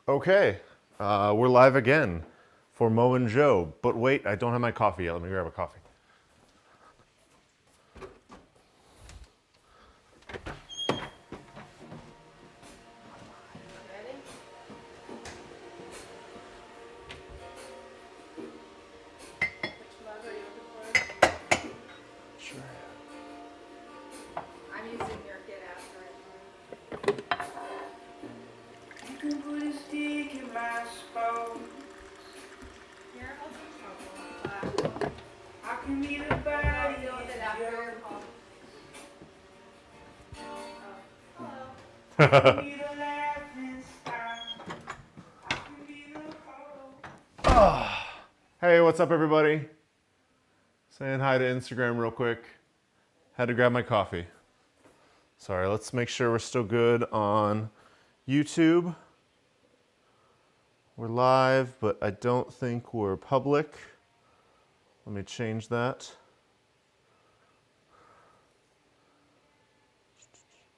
Okay, we're live again for Mo and Joe. But wait, I don't have my coffee yet. Let me grab a coffee. Sure. I'm using your get after it. You can put a stick in my spokes. Here, I'll do trouble. I can be the I'll body deal with it after your call. I Hello. can be the laughing stock. I can be the hope. Hey, what's up, everybody? Saying hi to Instagram real quick. Had to grab my coffee. Sorry, let's make sure we're still good on YouTube. We're live, but I don't think we're public. Let me change that.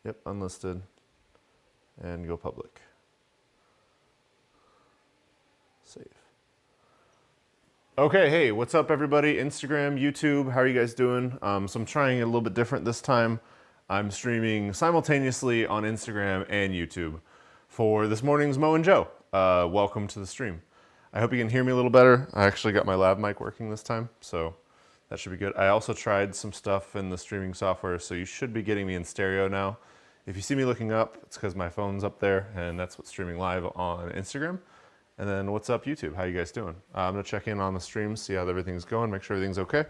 Yep, unlisted. And go public. Save. Okay, hey, what's up, everybody? Instagram, YouTube, how are you guys doing? So I'm trying it a little bit different this time. I'm streaming simultaneously on Instagram and YouTube for this morning's Mo and Joe. Welcome to the stream. I hope you can hear me a little better. I actually got my lav mic working this time, so that should be good. I also tried some stuff in the streaming software, so you should be getting me in stereo now. If you see me looking up, it's because my phone's up there, and that's what's streaming live on Instagram. And then what's up, YouTube? How you guys doing? I'm gonna check in on the stream, see how everything's going, make sure everything's okay.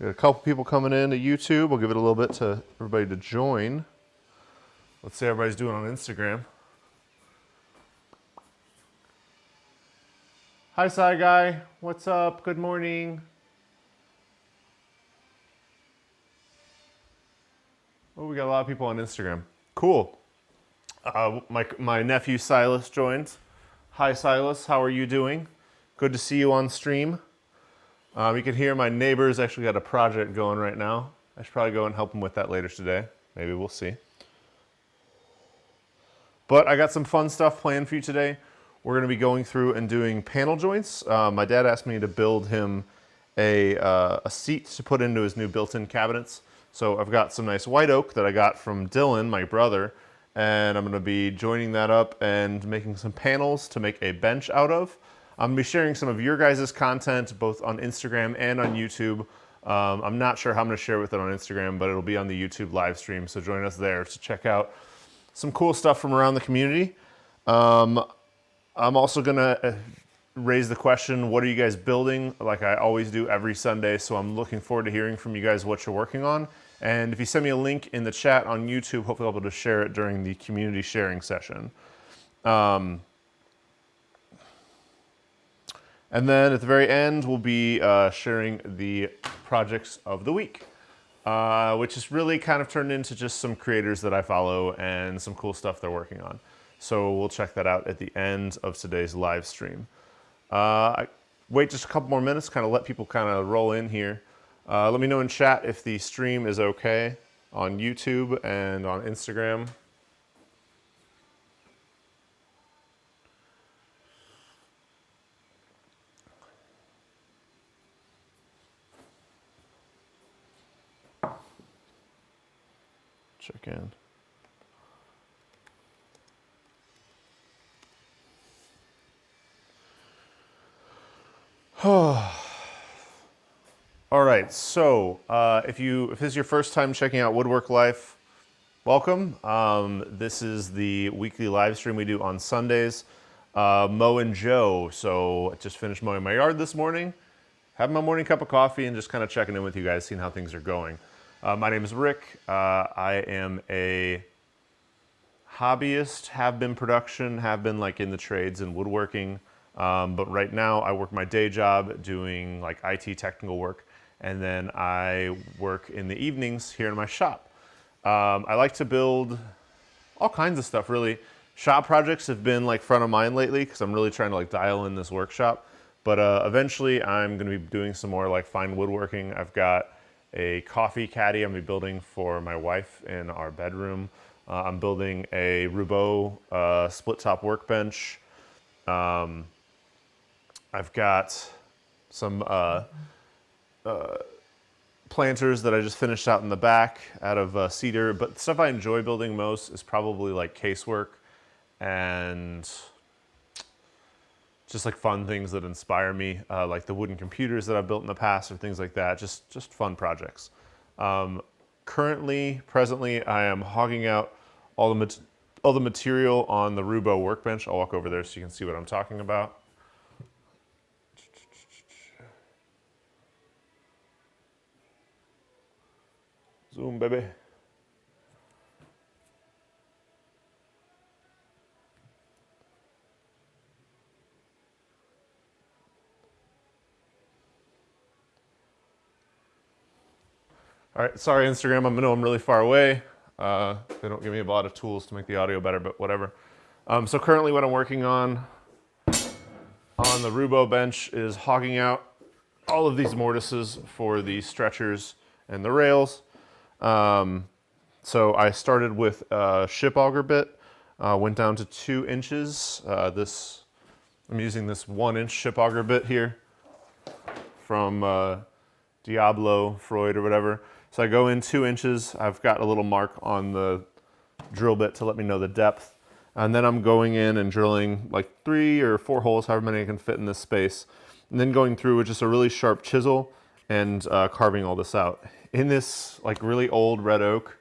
Got a couple people coming in to YouTube. We'll give it a little bit to everybody to join. Let's see how everybody's doing on Instagram. Hi, Sci Guy. What's up? Good morning. Oh, we got a lot of people on Instagram. Cool. My nephew Silas joins. Hi, Silas. How are you doing? Good to see you on stream. You can hear my neighbors actually got a project going right now. I should probably go and help them with that later today. Maybe we'll see. But I got some fun stuff planned for you today. We're going to be going through and doing panel joints. My dad asked me to build him a seat to put into his new built-in cabinets. So I've got some nice white oak that I got from Dylan, my brother, and I'm going to be joining that up and making some panels to make a bench out of. I'm going to be sharing some of your guys' content both on Instagram and on YouTube. I'm not sure how I'm going to share with it on Instagram, but it'll be on the YouTube live stream, so join us there to check out some cool stuff from around the community. I'm also going to raise the question, what are you guys building? Like I always do every Sunday, so I'm looking forward to hearing from you guys what you're working on. And if you send me a link in the chat on YouTube, hopefully I'll be able to share it during the community sharing session. And then at the very end, we'll be sharing the projects of the week, which is really kind of turned into just some creators that I follow and some cool stuff they're working on. So we'll check that out at the end of today's live stream. Wait just a couple more minutes, kind of let people kind of roll in here. Let me know in chat if the stream is okay on YouTube and on Instagram. Check in. All right, so if this is your first time checking out Wood.Work.LIFE, welcome. This is the weekly live stream we do on Sundays. Mo and Joe, so I just finished mowing my yard this morning, having my morning cup of coffee and just kind of checking in with you guys, seeing how things are going. My name is Rick. I am a hobbyist, have been production, have been like in the trades and woodworking. But right now I work my day job doing like IT technical work. And then I work in the evenings here in my shop. I like to build all kinds of stuff, really. Shop projects have been like front of mind lately because I'm really trying to like dial in this workshop. But eventually I'm going to be doing some more like fine woodworking. I've got a coffee caddy I'm gonna be building for my wife in our bedroom. I'm building a Roubo split top workbench. I've got some planters that I just finished out in the back out of cedar, but the stuff I enjoy building most is probably like casework and just like fun things that inspire me, like the wooden computers that I've built in the past or things like that, just fun projects. Presently, I am hogging out all the material on the Roubo workbench. I'll walk over there so you can see what I'm talking about. Zoom, baby. All right, sorry Instagram, I know I'm really far away. They don't give me a lot of tools to make the audio better, but whatever. So currently what I'm working on the Roubo bench is hogging out all of these mortises for the stretchers and the rails. So I started with a ship auger bit, went down to 2 inches. I'm using this 1-inch ship auger bit here from Diablo, Freud, or whatever. So I go in 2 inches. I've got a little mark on the drill bit to let me know the depth. And then I'm going in and drilling like 3 or 4 holes, however many I can fit in this space. And then going through with just a really sharp chisel and carving all this out. In this like really old red oak,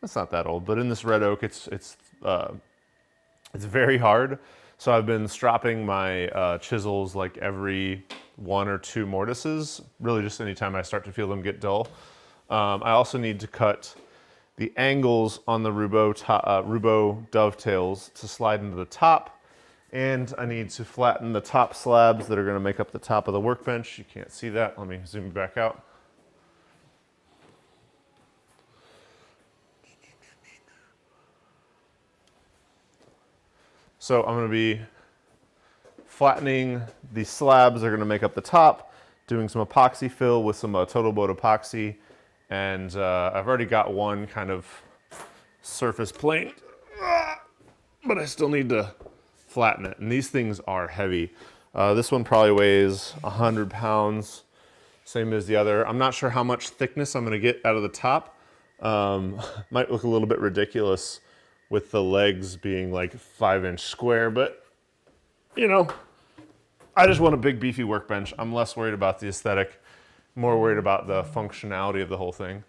it's not that old, but in this red oak, it's very hard. So I've been stropping my chisels like every 1 or 2 mortises, really just anytime I start to feel them get dull. I also need to cut the angles on the Roubo dovetails to slide into the top, and I need to flatten the top slabs that are going to make up the top of the workbench. You can't see that. Let me zoom back out. So I'm going to be flattening the slabs that are going to make up the top, doing some epoxy fill with some Total Boat epoxy, and I've already got one kind of surface plane, but I still need to flatten it. And these things are heavy. This one probably weighs 100 pounds, same as the other. I'm not sure how much thickness I'm going to get out of the top. Might look a little bit ridiculous with the legs being like 5-inch square, but you know, I just want a big beefy workbench. I'm less worried about the aesthetic, more worried about the functionality of the whole thing.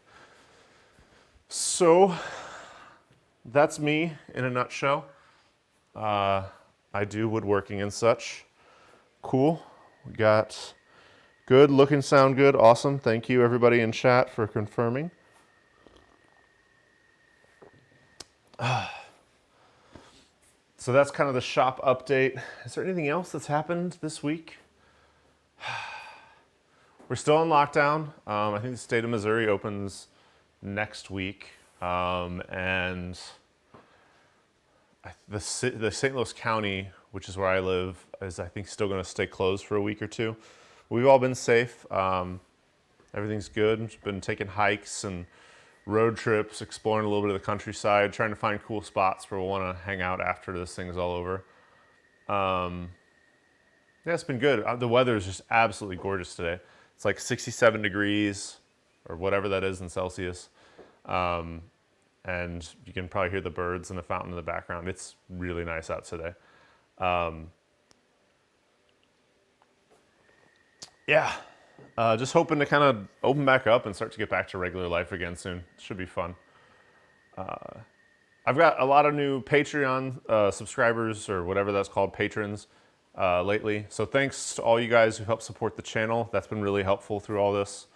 So that's me in a nutshell. I do woodworking and such. Cool. We got good, looking, sound good, awesome. Thank you everybody in chat for confirming. So that's kind of the shop update. Is there anything else that's happened this week? We're still in lockdown. I think the state of Missouri opens next week. And the St. Louis County, which is where I live, is I think still going to stay closed for a week or 2. We've all been safe. Everything's good. We've been taking hikes and road trips, exploring a little bit of the countryside, trying to find cool spots where we'll want to hang out after this thing is all over. Yeah, it's been good. The weather is just absolutely gorgeous today. It's like 67 degrees or whatever that is in Celsius. And you can probably hear the birds and the fountain in the background. It's really nice out today. Yeah. Just hoping to kind of open back up and start to get back to regular life again soon. Should be fun. I've got a lot of new Patreon subscribers, or whatever that's called, patrons, lately. So thanks to all you guys who helped support the channel. That's been really helpful through all this.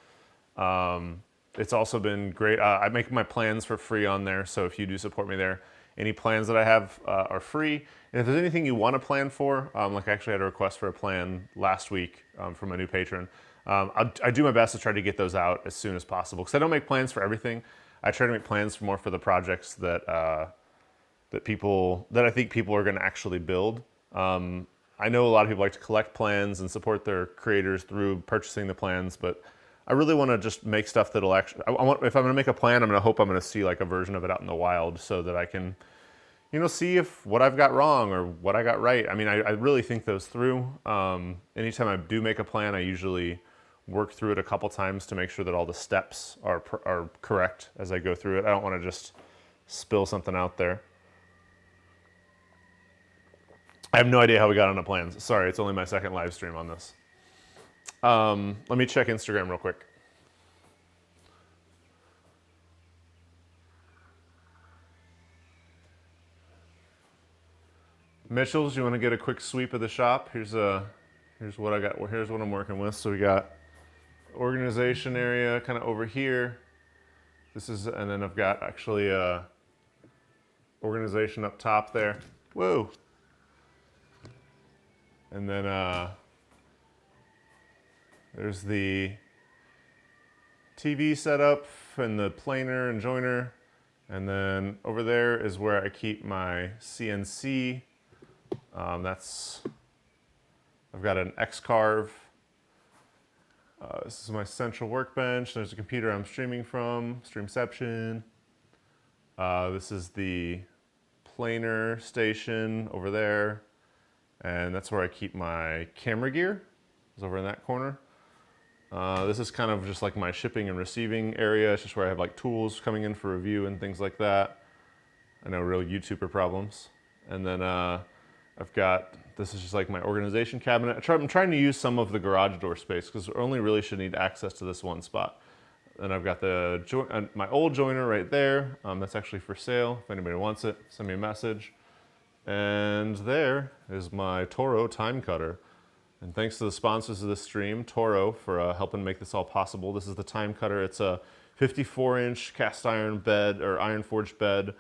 It's also been great. I make my plans for free on there, so if you do support me there, any plans that I have are free. And if there's anything you want to plan for, like I actually had a request for a plan last week from a new patron. I do my best to try to get those out as soon as possible, because I don't make plans for everything. I try to make plans more for the projects that I think people are going to actually build. I know a lot of people like to collect plans and support their creators through purchasing the plans, but I really want to just make stuff that'll actually, I want, if I'm going to make a plan, I'm going to hope I'm going to see like a version of it out in the wild so that I can, you know, see if what I've got wrong or what I got right. I mean, I really think those through. Anytime I do make a plan, I usually work through it a couple times to make sure that all the steps are correct as I go through it. I don't want to just spill something out there. I have no idea how we got on the plans. Sorry, it's only my second live stream on this. Let me check Instagram real quick. Mitchell's, you want to get a quick sweep of the shop? Here's what I got. Here's what I'm working with. So we got organization area kind of over here. This is, and then I've got actually organization up top there. Whoa. And then there's the TV setup and the planer and joiner. And then over there is where I keep my CNC. I've got an X-Carve. This is my central workbench. There's a computer I'm streaming from, Streamception. This is the planer station over there. And that's where I keep my camera gear. It's over in that corner. This is kind of just like my shipping and receiving area. It's just where I have like tools coming in for review and things like that. I know, real YouTuber problems. And then I've got, this is just like my organization cabinet. I'm trying to use some of the garage door space because I only really should need access to this one spot. And I've got my old joiner right there. That's actually for sale. If anybody wants it, send me a message. And there is my Toro time cutter. And thanks to the sponsors of this stream, Toro, for helping make this all possible. This is the time cutter. It's a 54-inch cast iron bed or iron forged bed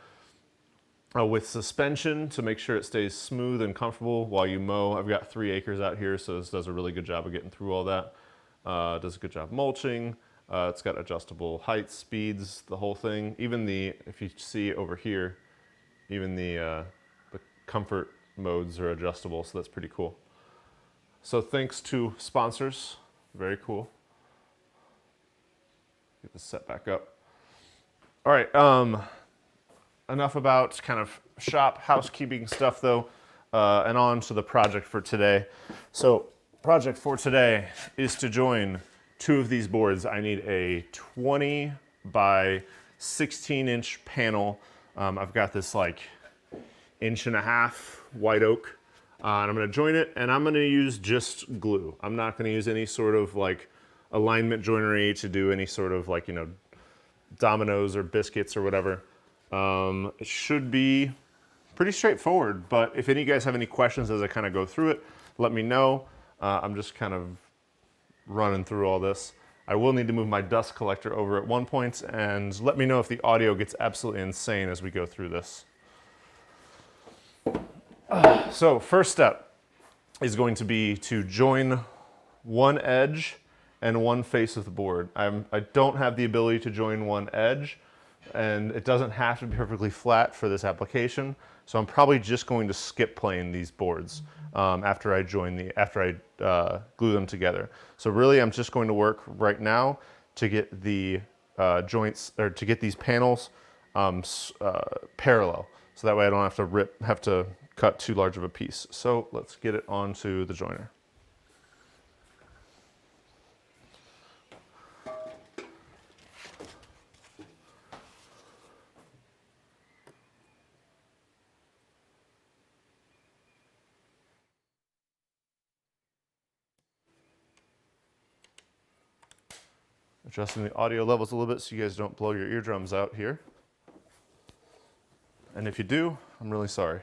with suspension to make sure it stays smooth and comfortable while you mow. I've got 3 acres out here, so this does a really good job of getting through all that. Does a good job mulching. It's got adjustable heights, speeds, the whole thing. Even if you see over here, even the comfort modes are adjustable, so that's pretty cool. So thanks to sponsors, very cool. Get this set back up. All right, enough about kind of shop housekeeping stuff though, and on to the project for today. So project for today is to join 2 of these boards. I need a 20 by 16-inch panel. I've got this like 1.5 inch white oak. And I'm going to join it, and I'm going to use just glue. I'm not going to use any sort of like alignment joinery to do any sort of like, you know, dominoes or biscuits or whatever. It should be pretty straightforward, but if any of you guys have any questions as I kind of go through it, let me know. I'm just kind of running through all this. I will need to move my dust collector over at one point, and let me know if the audio gets absolutely insane as we go through this. So first step is going to be to join one edge and one face of the board. I don't have the ability to join one edge, and it doesn't have to be perfectly flat for this application. So I'm probably just going to skip plane these boards after I glue them together. So really, I'm just going to work right now to get the joints, or to get these panels parallel. So that way I don't have to cut too large of a piece. So let's get it onto the joiner. Adjusting the audio levels a little bit so you guys don't blow your eardrums out here. And if you do, I'm really sorry.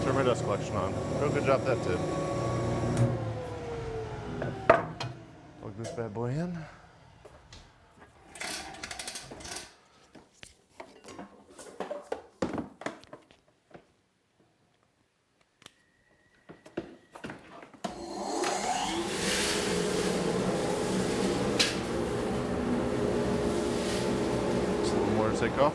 Turn my dust collection on. Real good job that did. bad boy in. Just a little more to take off.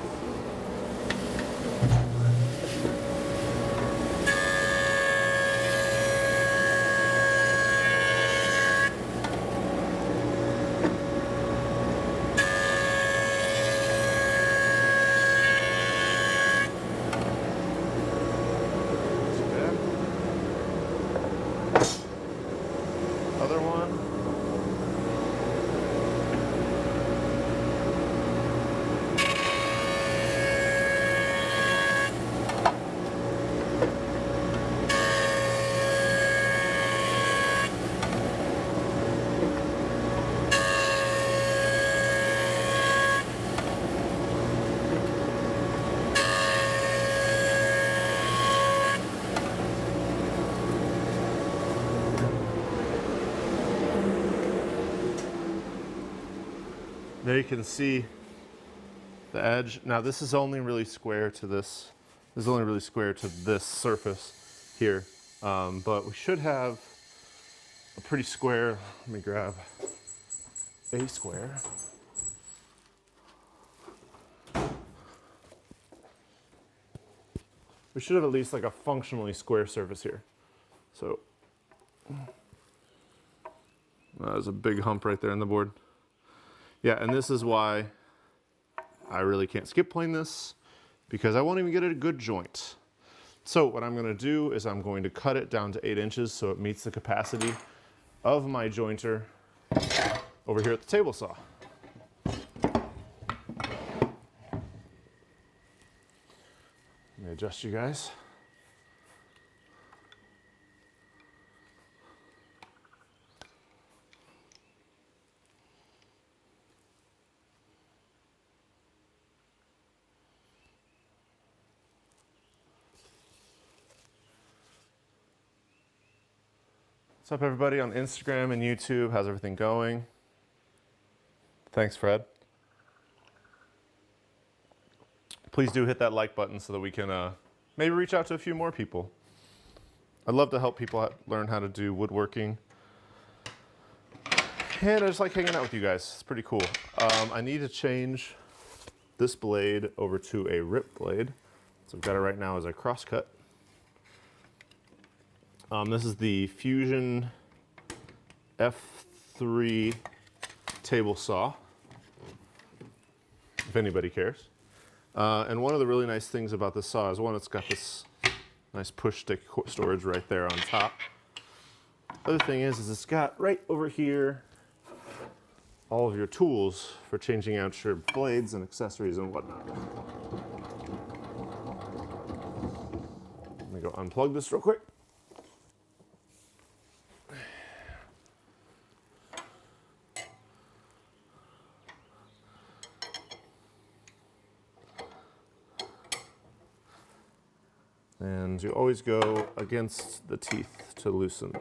Other one. There you can see the edge. Now this is only really square to this. This is only really square to this surface here. But we should have a pretty square. Let me grab a square. We should have at least like a functionally square surface here. So there's a big hump right there in the board. Yeah, and this is why I really can't skip plane this, because I won't even get a good joint. So what I'm gonna do is I'm going to cut it down to 8 inches so it meets the capacity of my jointer over here at the table saw. Let me adjust you guys. What's up, everybody on Instagram and YouTube? How's everything going? Thanks, Fred. Please do hit that like button so that we can maybe reach out to a few more people. I'd love to help people learn how to do woodworking. And I just like hanging out with you guys. It's pretty cool. I need to change this blade over to a rip blade. So I've got it right now as a cross cut. This is the Fusion F3 table saw, if anybody cares. And one of the really nice things about this saw is, one, it's got this nice push stick storage right there on top. Other thing is it's got right over here all of your tools for changing out your blades and accessories and whatnot. Let me go unplug this real quick. And you always go against the teeth to loosen.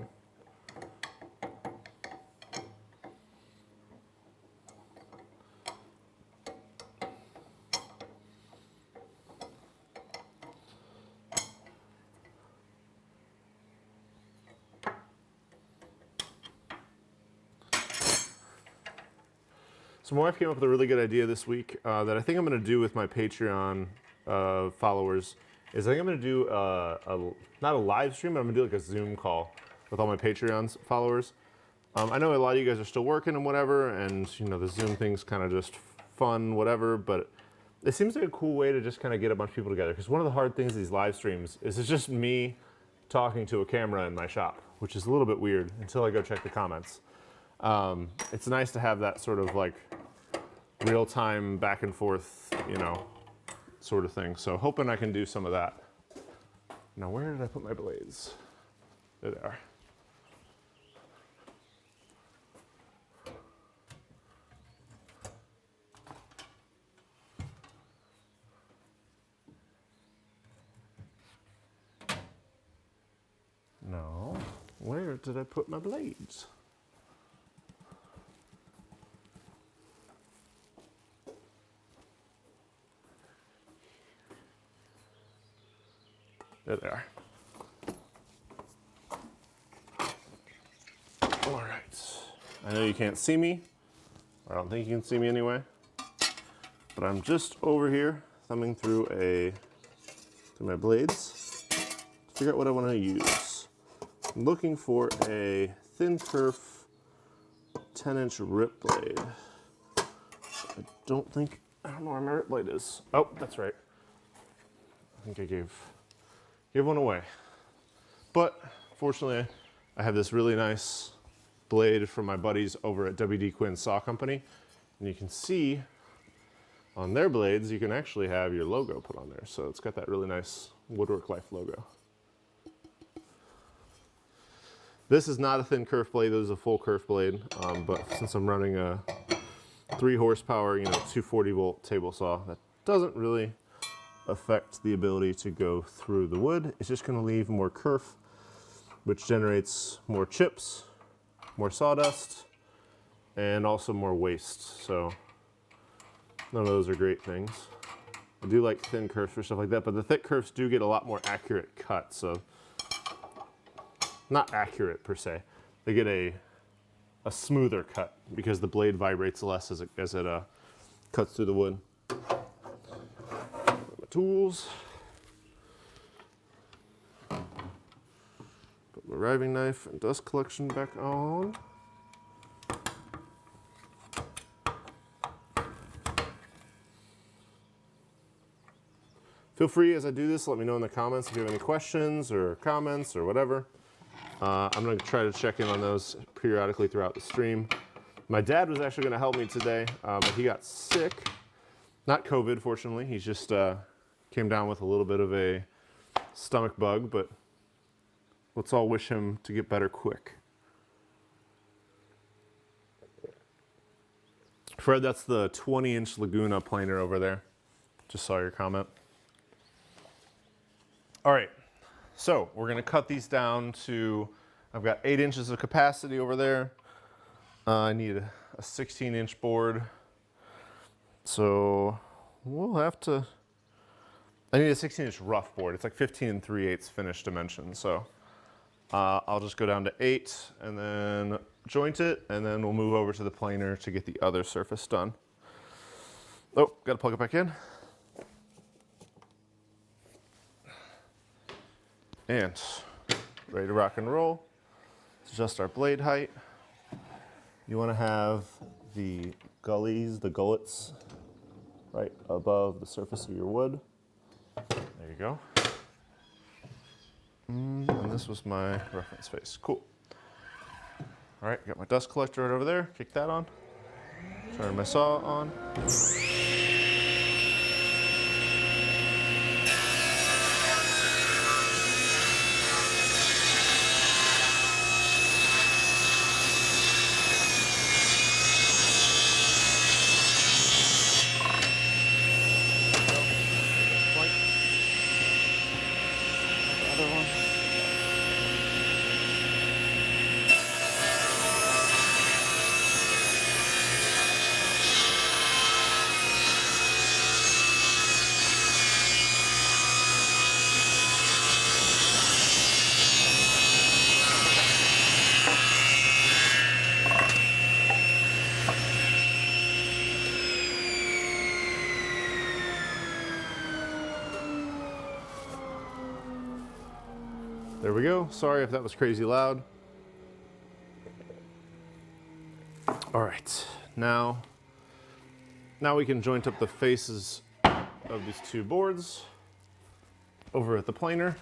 So my wife came up with a really good idea this week that I think I'm going to do with my Patreon followers. Is I think I'm going to do not a live stream, but I'm going to do like a Zoom call with all my Patreon followers. I know a lot of you guys are still working and whatever, and you know the Zoom thing's kind of just fun, whatever. But it seems like a cool way to just kind of get a bunch of people together. Because one of the hard things of these live streams is it's just me talking to a camera in my shop, which is a little bit weird until I go check the comments. It's nice to have that sort of like real-time back and forth, you know, sort of thing. So hoping I can do some of that. Now, where did I put my blades? There they are. No, where did I put my blades? There they are. All right. I know you can't see me. I don't think you can see me anyway. But I'm just over here thumbing through my blades to figure out what I want to use. I'm looking for a thin kerf 10-inch rip blade. I don't know where my rip blade is. Oh, that's right. I think I gave one away. But fortunately, I have this really nice blade from my buddies over at WD Quinn Saw Company. And you can see on their blades, you can actually have your logo put on there. So it's got that really nice Wood.Work.LIFE logo. This is not a thin kerf blade, this is a full kerf blade. But since I'm running a 3 horsepower, 240 volt table saw, that doesn't really affect the ability to go through the wood. It's just gonna leave more kerf, which generates more chips, more sawdust, and also more waste. So none of those are great things. I do like thin kerfs for stuff like that, but the thick kerfs do get a lot more accurate cut. So not accurate per se, they get a smoother cut because the blade vibrates less as it cuts through the wood. My tools. Put my riving knife and dust collection back on. Feel free as I do this, let me know in the comments if you have any questions or comments or whatever. I'm going to try to check in on those periodically throughout the stream. My dad was actually going to help me today, but he got sick. Not COVID, fortunately. He just came down with a little bit of a stomach bug, but let's all wish him to get better quick. Fred, that's the 20-inch Laguna planer over there. Just saw your comment. All right, so we're gonna cut these down to, I've got 8 inches of capacity over there. I need a 16-inch board. So we'll have to, I need a 16-inch rough board. It's like 15 3/8 finished dimension. So I'll just go down to 8 and then joint it, and then we'll move over to the planer to get the other surface done. Oh, gotta plug it back in. And ready to rock and roll. Adjust our blade height. You want to have the gullies, the gullets, right above the surface of your wood. There you go. And this was my reference face. Cool. All right, got my dust collector right over there. Kick that on. Turn my saw on. There we go. Sorry if that was crazy loud. All right, now we can joint up the faces of these two boards over at the planer.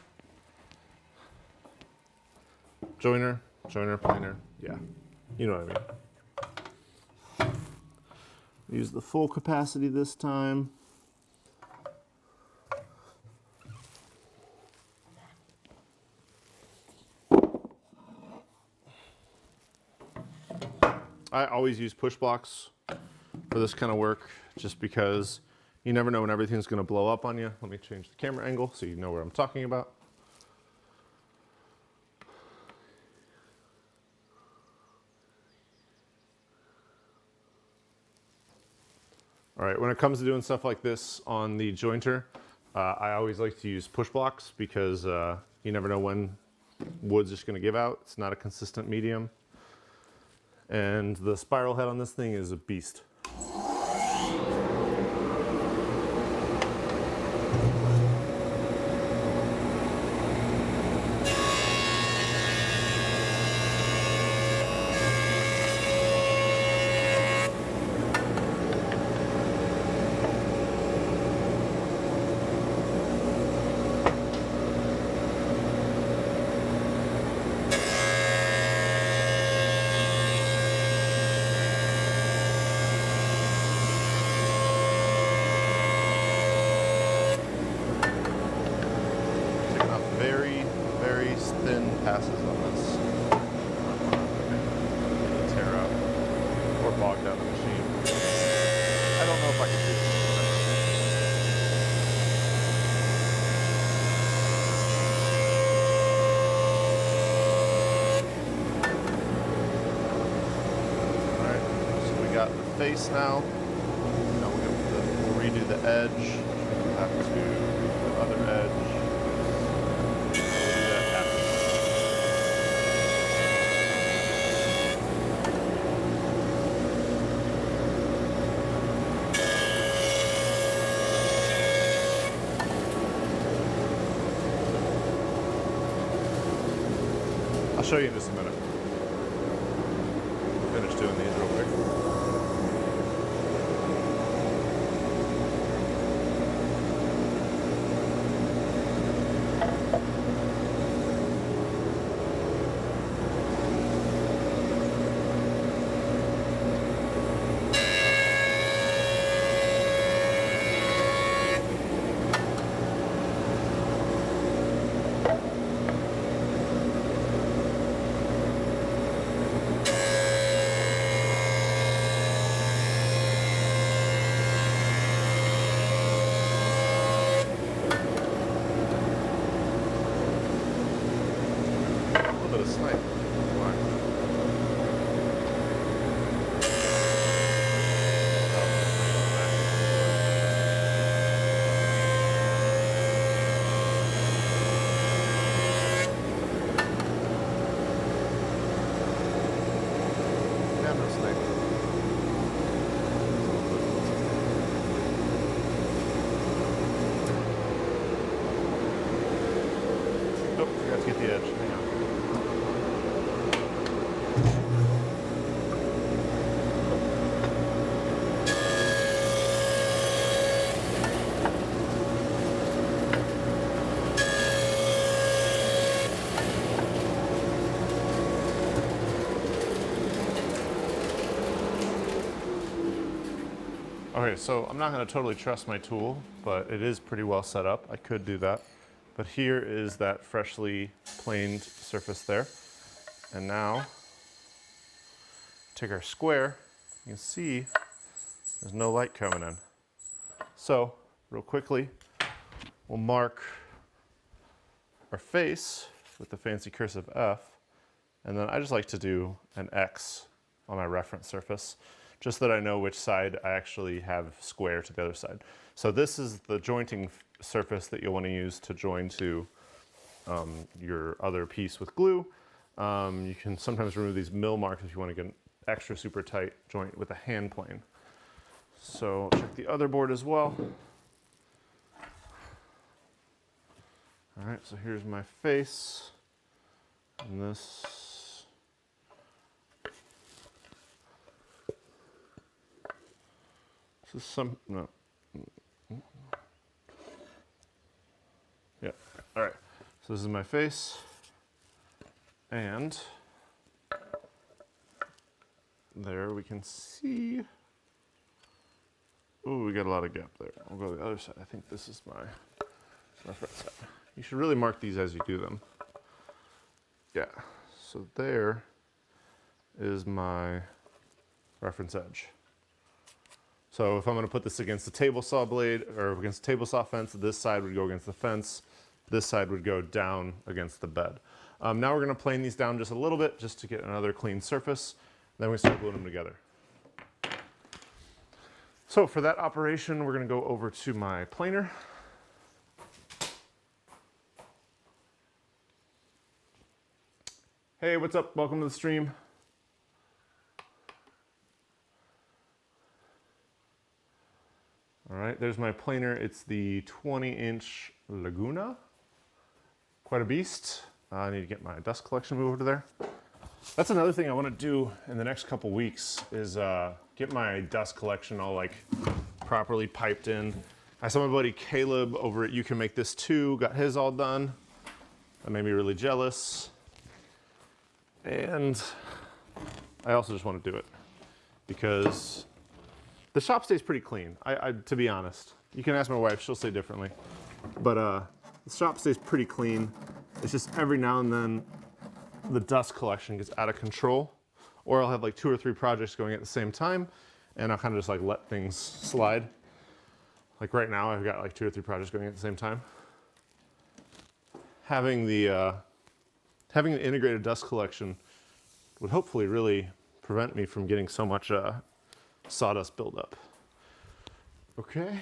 Joiner, planer, yeah, you know what I mean. Use the full capacity this time. I always use push blocks for this kind of work just because you never know when everything's going to blow up on you. Let me change the camera angle so you know what I'm talking about. All right, when it comes to doing stuff like this on the jointer, I always like to use push blocks because you never know when wood's just gonna give out. It's not a consistent medium. And the spiral head on this thing is a beast. Taking off very, very thin passes on this. It'll tear out or bog down the machine. I don't know if I can do this. Alright, so we got the face now. Now we'll redo the edge. We'll have to redo the other edge. We'll do that after. I'll show you in just a minute. Finish doing these real quick. A little bit of snipe. Why? Yeah, no snipe. Oh, forgot to get the edge. Hang on. Okay, so I'm not going to totally trust my tool, but it is pretty well set up. I could do that. But here is that freshly planed surface there. And now, take our square. You can see there's no light coming in. So, real quickly, we'll mark our face with the fancy cursive F. And then I just like to do an X on my reference surface, just that I know which side I actually have square to the other side. So this is the jointing surface that you'll want to use to join to your other piece with glue. You can sometimes remove these mill marks if you want to get an extra super tight joint with a hand plane. So check the other board as well. All right, so here's my face, and this. This is some, no. Yeah, all right. So this is my face, and there we can see, ooh, we got a lot of gap there. I'll go to the other side. I think this is my reference side. You should really mark these as you do them. Yeah, so there is my reference edge. So if I'm going to put this against the table saw blade or against the table saw fence, this side would go against the fence. This side would go down against the bed. Now we're going to plane these down just a little bit just to get another clean surface. Then we start gluing them together. So for that operation, we're going to go over to my planer. Hey, what's up? Welcome to the stream. All right, there's my planer. It's the 20-inch Laguna. Quite a beast. I need to get my dust collection moved over to there. That's another thing I want to do in the next couple weeks is get my dust collection all like properly piped in. I saw my buddy Caleb over at You Can Make This Too, got his all done. That made me really jealous. And I also just want to do it because the shop stays pretty clean, to be honest. You can ask my wife, she'll say differently. But the shop stays pretty clean. It's just every now and then the dust collection gets out of control, or I'll have like 2 or 3 projects going at the same time, and I'll kind of just like let things slide. Like right now, I've got like 2 or 3 projects going at the same time. Having the integrated dust collection would hopefully really prevent me from getting so much sawdust buildup. Okay.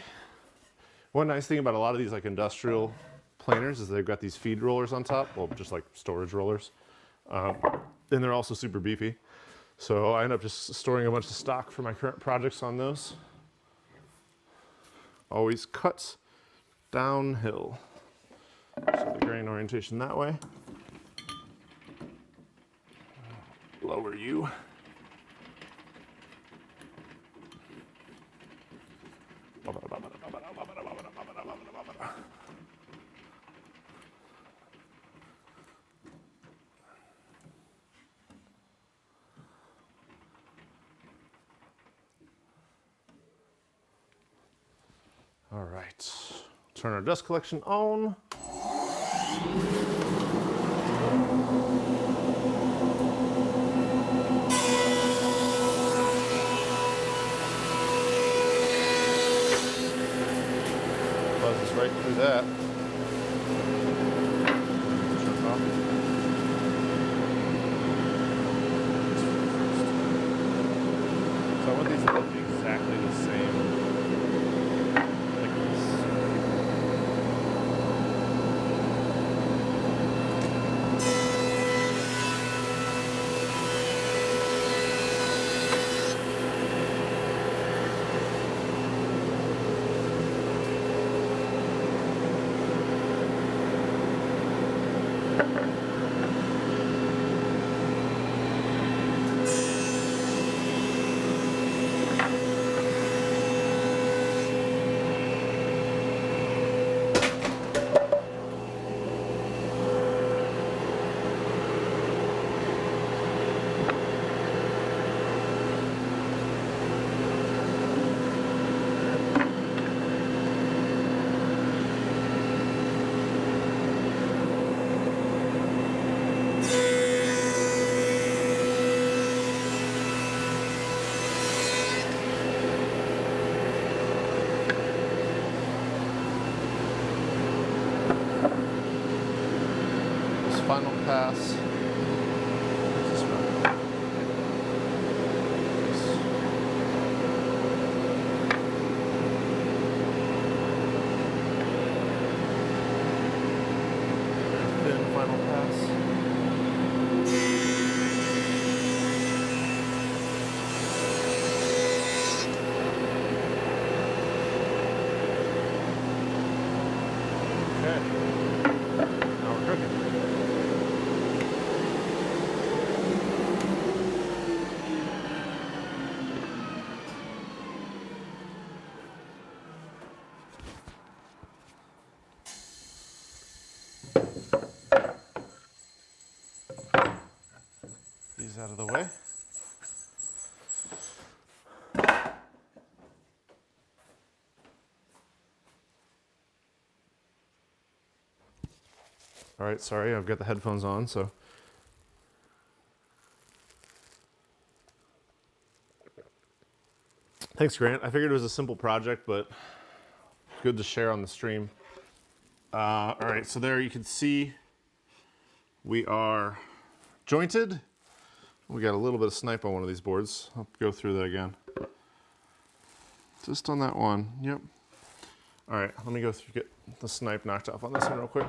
One nice thing about a lot of these like industrial planers is they've got these feed rollers on top, well, just like storage rollers. And they're also super beefy. So I end up just storing a bunch of stock for my current projects on those. Always cuts downhill. So the grain orientation that way. Lower you. All right, turn our dust collection on. Buzzes right through that. Turn it off. So I want these to look exactly the same. Final pass. This one. Very thin final pass. Okay. Now we're cooking. These out of the way. All right, sorry, I've got the headphones on, so. Thanks, Grant. I figured it was a simple project, but good to share on the stream. All right, so there you can see we are jointed. We got a little bit of snipe on one of these boards. I'll go through that again. Just on that one, yep. All right, let me go through, get the snipe knocked off on this one real quick.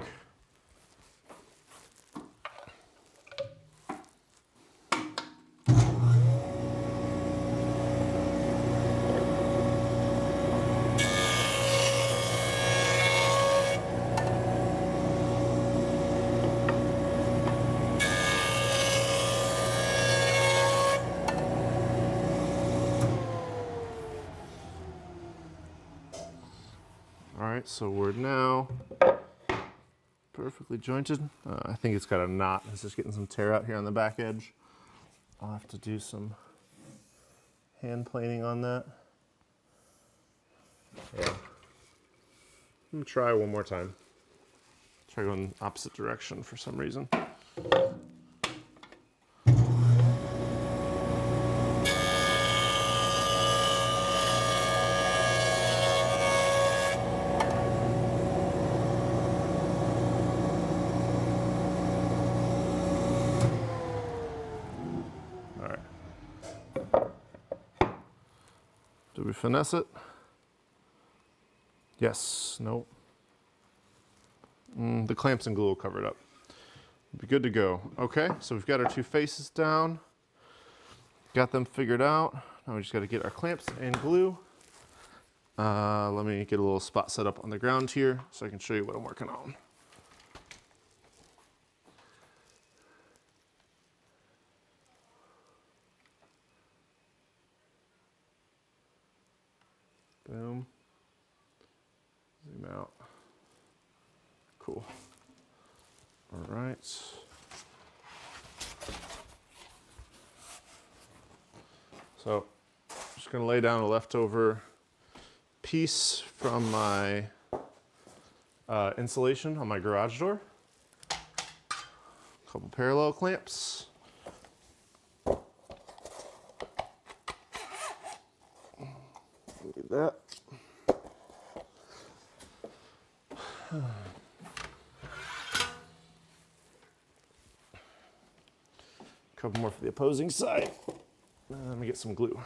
so we're now perfectly jointed. I think it's got a knot. It's just getting some tear out here on the back edge. I'll have to do some hand planing on that. Yeah. I'm gonna try one more time. Try going the opposite direction for some reason. All right. Did we finesse it? Yes. Nope. The clamps and glue will cover it up. Be good to go. Okay, so we've got our two faces down. Got them figured out. Now we just got to get our clamps and glue. Let me get a little spot set up on the ground here so I can show you what I'm working on. Boom. Zoom out. Cool. All right. So, just going to lay down a leftover piece from my insulation on my garage door. A couple parallel clamps. Need that. Couple more for the opposing side. Let me get some glue.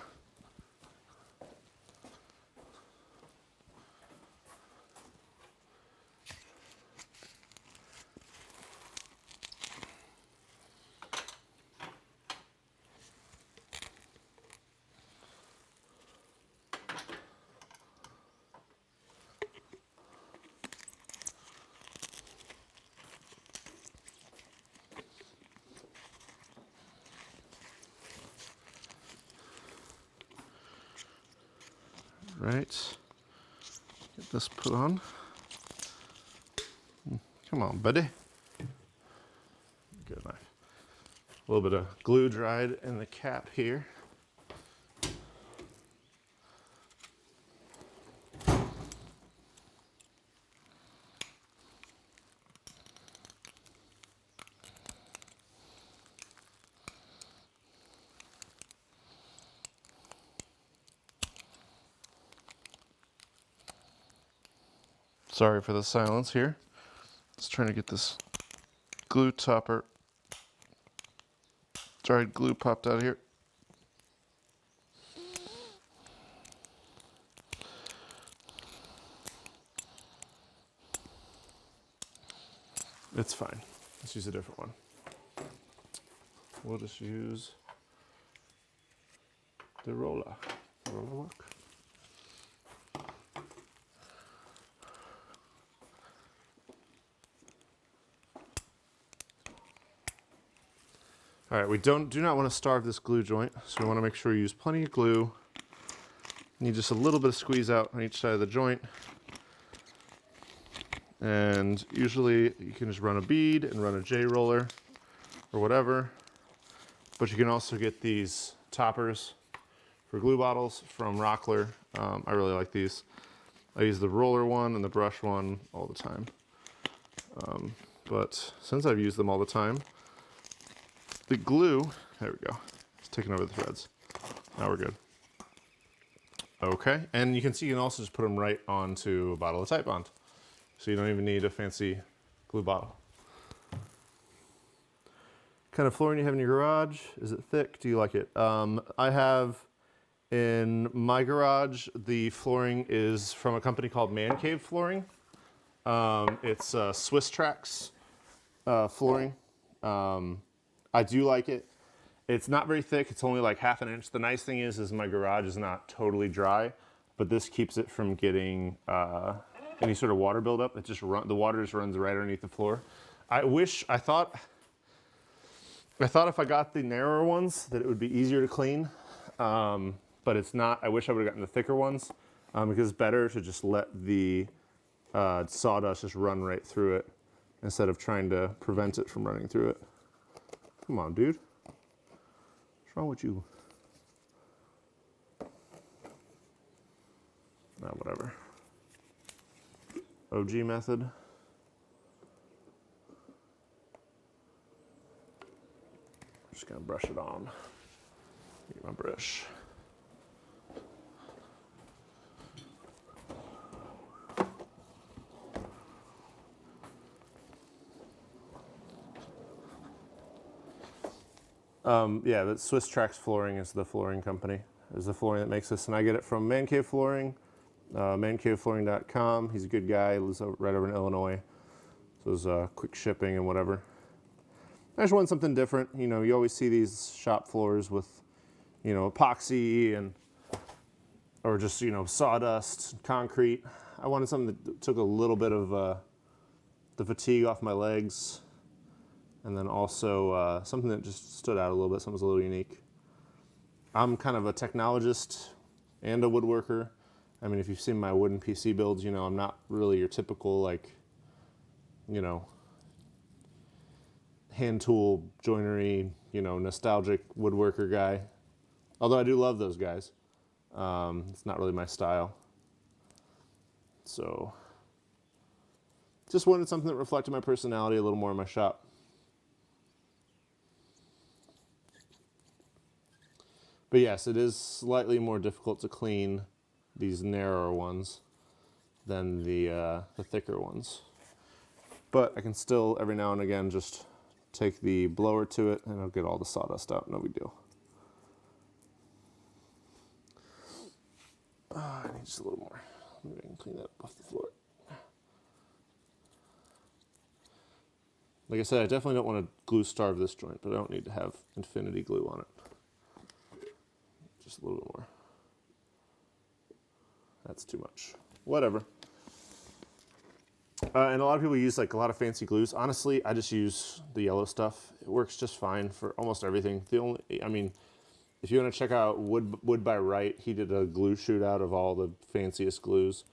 Right, get this put on. Come on, buddy. Good knife. A little bit of glue dried in the cap here. Sorry for the silence here. Just trying to get this glue topper, dried glue popped out of here. It's fine. Let's use a different one. We'll just use the roller. Roller work. All right, we do not want to starve this glue joint, so we want to make sure we use plenty of glue. Need just a little bit of squeeze out on each side of the joint. And usually you can just run a bead and run a J roller or whatever. But you can also get these toppers for glue bottles from Rockler. I really like these. I use the roller one and the brush one all the time. But since I've used them all the time, the glue, there we go, it's taking over the threads. Now we're good. Okay, and you can see you can also just put them right onto a bottle of Tite Bond. So you don't even need a fancy glue bottle. Kind of flooring you have in your garage? Is it thick? Do you like it? I have in my garage, the flooring is from a company called Man Cave Flooring. It's Swiss Trax flooring. I do like it. It's not very thick. It's only like ½ an inch. The nice thing is my garage is not totally dry, but this keeps it from getting any sort of water buildup. It just the water just runs right underneath the floor. I thought if I got the narrower ones that it would be easier to clean, but it's not. I wish I would have gotten the thicker ones because it's better to just let the sawdust just run right through it instead of trying to prevent it from running through it. Come on, dude. What's wrong with you? Whatever. OG method. Just gonna brush it on. Get my brush. Yeah, the Swiss Trax Flooring is the flooring company. Is the flooring that makes this, and I get it from Man Cave Flooring, mancaveflooring.com. He's a good guy. He lives right over in Illinois, so it's quick shipping and whatever. I just wanted something different. You know, you always see these shop floors with, you know, epoxy and or just, you know, sawdust, concrete. I wanted something that took a little bit of the fatigue off my legs. And then also something that just stood out a little bit, something was a little unique. I'm kind of a technologist and a woodworker. I mean, if you've seen my wooden PC builds, you know, I'm not really your typical, like, you know, hand tool, joinery, you know, nostalgic woodworker guy. Although I do love those guys. It's not really my style. So, just wanted something that reflected my personality a little more in my shop. But yes, it is slightly more difficult to clean these narrower ones than the thicker ones. But I can still, every now and again, just take the blower to it and it'll get all the sawdust out, no big deal. I need just a little more. Maybe I can clean that up off the floor. Like I said, I definitely don't want to glue starve this joint, but I don't need to have infinity glue on it. Just a little bit more. That's too much. Whatever. And a lot of people use like a lot of fancy glues. Honestly, I just use the yellow stuff. It works just fine for almost everything. I mean, if you want to check out Wood by Wright, he did a glue shootout of all the fanciest glues.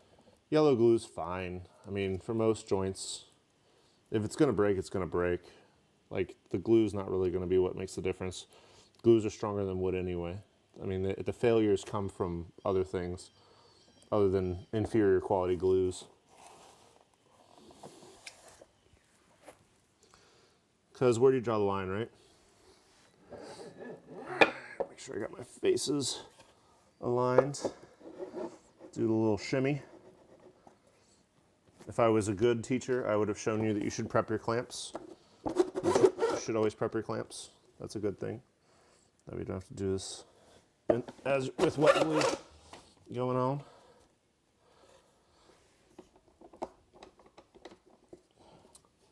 Yellow glue's fine. I mean, for most joints, if it's gonna break, it's gonna break. Like, the glue's not really gonna be what makes the difference. Glues are stronger than wood anyway. I mean, the failures come from other things other than inferior quality glues. Because where do you draw the line, right? Make sure I got my faces aligned. Do the little shimmy. If I was a good teacher, I would have shown you that you should prep your clamps. You should always prep your clamps. That's a good thing. That we don't have to do this as with wet glue going on.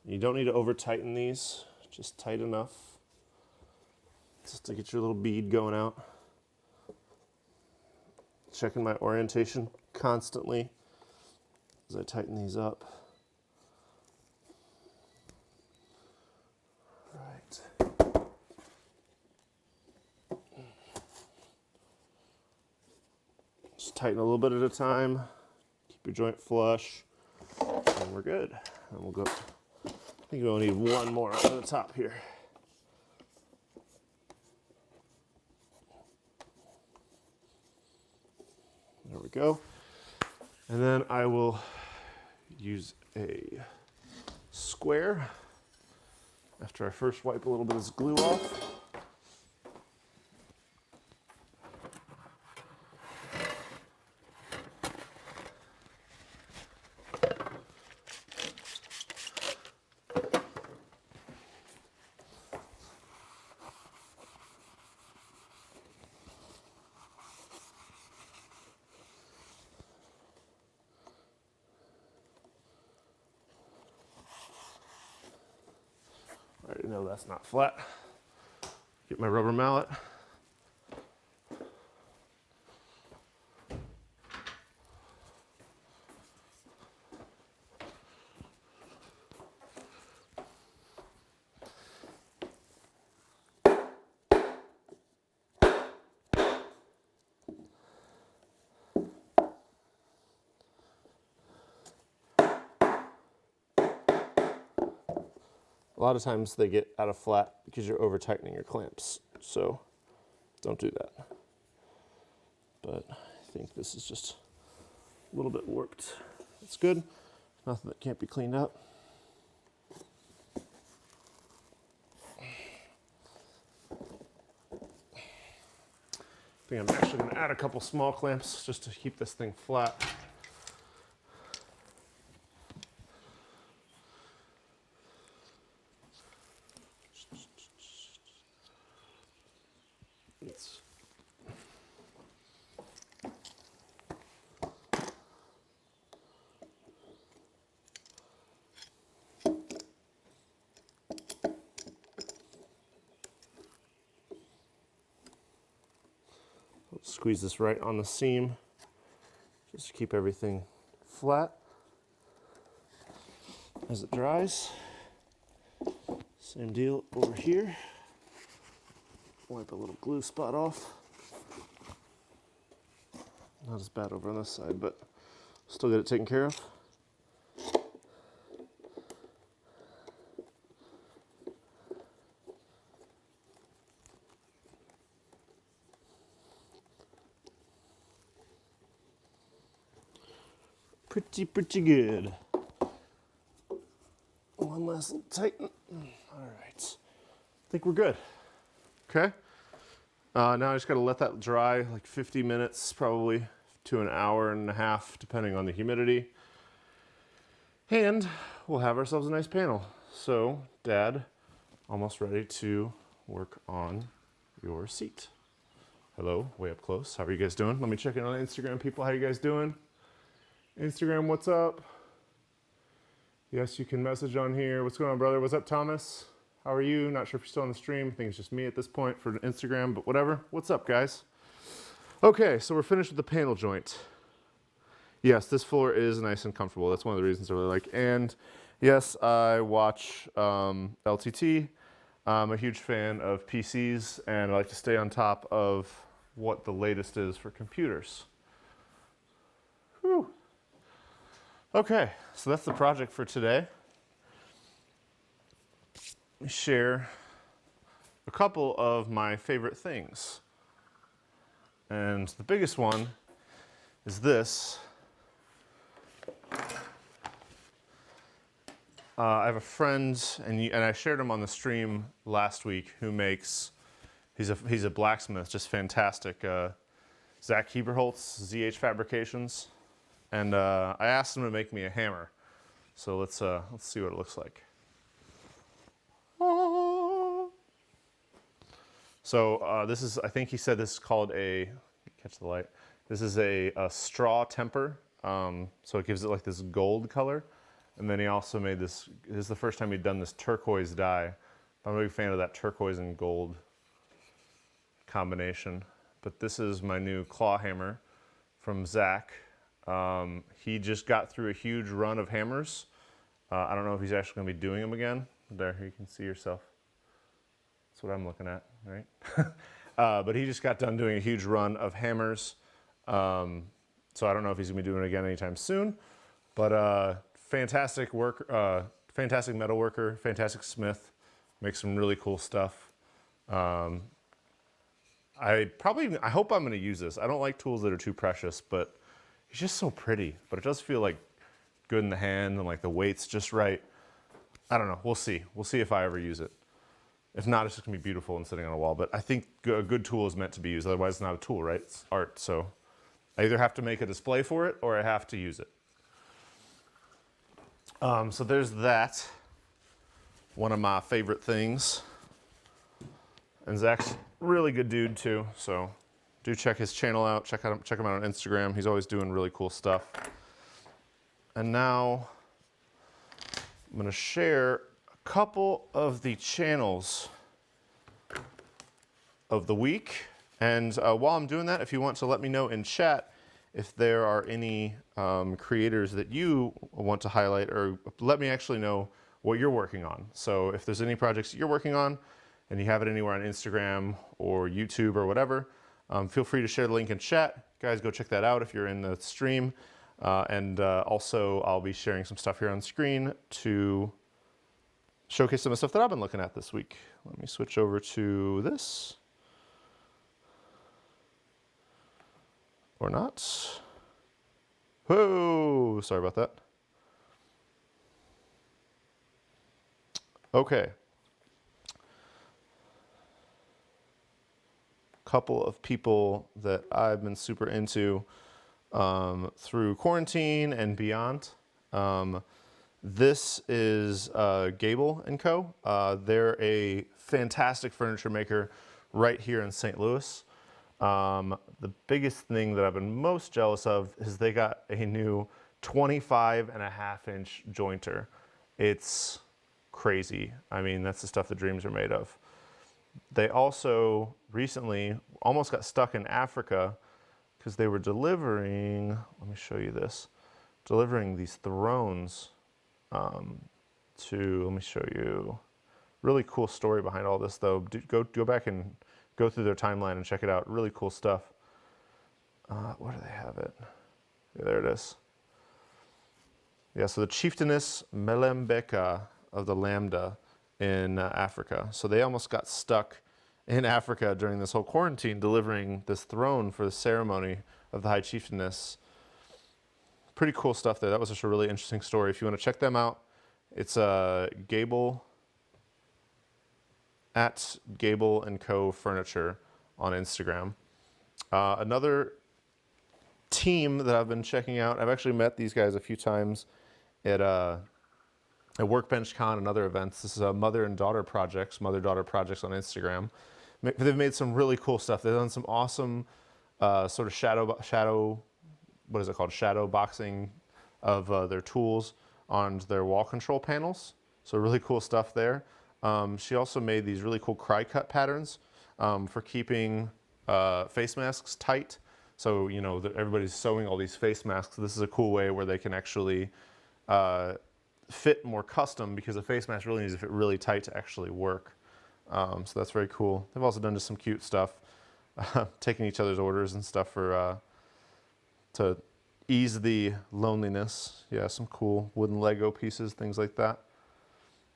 You don't need to over tighten these, just tight enough just to get your little bead going out. Checking my orientation constantly as I tighten these up. Right. Just tighten a little bit at a time. Keep your joint flush, and we're good. And we'll go. I think we only need one more on the top here. There we go. And then I will use a square after I first wipe a little bit of this glue off. I already know that's not flat. Get my rubber mallet. A lot of times they get out of flat because you're over tightening your clamps. So don't do that. But I think this is just a little bit warped. It's good. Nothing that can't be cleaned up. I think I'm actually going to add a couple small clamps just to keep this thing flat. It's squeeze this right on the seam just to keep everything flat as it dries. Same deal over here. Wipe a little glue spot off. Not as bad over on this side, but still get it taken care of. Pretty good. One last little tighten. All right. I think we're good. Okay. Now I just got to let that dry like 50 minutes, probably to an hour and a half, depending on the humidity. And we'll have ourselves a nice panel. So, Dad, almost ready to work on your seat. Hello, way up close. How are you guys doing? Let me check in on Instagram, people. How you guys doing? Instagram, what's up? Yes, you can message on here. What's going on, brother? What's up, Thomas? How are you? Not sure if you're still on the stream. I think it's just me at this point for Instagram, but whatever. What's up, guys? Okay, so we're finished with the panel joint. Yes, this floor is nice and comfortable. That's one of the reasons I really like. And yes, I watch LTT. I'm a huge fan of PCs, and I like to stay on top of what the latest is for computers. Whew. Okay, so that's the project for today. Let me share a couple of my favorite things. And the biggest one is this. I have a friend, and I shared him on the stream last week, who makes, he's a blacksmith, just fantastic. Zach Heberholtz, ZH Fabrications. And I asked him to make me a hammer. So let's see what it looks like. So this is, I think he said this is called a, catch the light. This is a straw temper. So it gives it like this gold color. And then he also made this is the first time he'd done this turquoise dye. I'm a big fan of that turquoise and gold combination. But this is my new claw hammer from Zach. He just got through a huge run of hammers. I don't know if he's actually going to be doing them again. There, you can see yourself. That's what I'm looking at, right? But he just got done doing a huge run of hammers. So I don't know if he's going to be doing it again anytime soon. But fantastic work, fantastic metal worker, fantastic smith. Makes some really cool stuff. I hope I'm going to use this. I don't like tools that are too precious, but it's just so pretty. But it does feel like good in the hand, and like the weight's just right. I don't know. We'll see. We'll see if I ever use it. If not, it's just gonna be beautiful and sitting on a wall. But I think a good tool is meant to be used. Otherwise, it's not a tool, right? It's art. So I either have to make a display for it or I have to use it. So there's that. One of my favorite things. And Zach's a really good dude too. So do check his channel out. Check him out on Instagram. He's always doing really cool stuff. And now I'm gonna share a couple of the channels of the week. And while I'm doing that, if you want to let me know in chat if there are any creators that you want to highlight, or let me actually know what you're working on. So if there's any projects that you're working on and you have it anywhere on Instagram or YouTube or whatever, feel free to share the link in chat. Guys, go check that out if you're in the stream. Also, I'll be sharing some stuff here on screen to showcase some of the stuff that I've been looking at this week. Let me switch over to this. Or not. Whoa, sorry about that. Okay. Couple of people that I've been super into through quarantine and beyond. This is Goebel & Co. They're a fantastic furniture maker right here in St. Louis. The biggest thing that I've been most jealous of is they got a new 25.5-inch jointer. It's crazy. I mean, that's the stuff the dreams are made of. They also recently almost got stuck in Africa because they were delivering, let me show you this, delivering these thrones let me show you. Really cool story behind all this though. Go back and go through their timeline and check it out. Really cool stuff. Where do they have it? Yeah, there it is. Yeah, so the chieftainess Melembeka of the Lambda in Africa. So they almost got stuck in Africa during this whole quarantine delivering this throne for the ceremony of the High Chieftainess. Pretty cool stuff there. That was just a really interesting story. If you want to check them out, it's Goebel at Goebel & Co. Furniture on Instagram. Another team that I've been checking out, I've actually met these guys a few times at Workbench Con and other events. This is Mother and Daughter Projects on Instagram. They've made some really cool stuff. They've done some awesome sort of shadow, what is it called? Shadow boxing of their tools on their wall control panels. So really cool stuff there. She also made these really cool cry cut patterns for keeping face masks tight. So, you know, everybody's sewing all these face masks. This is a cool way where they can actually fit more custom because a face mask really needs to fit really tight to actually work. So that's very cool. They've also done just some cute stuff, taking each other's orders and stuff for to ease the loneliness. Yeah, some cool wooden Lego pieces, things like that.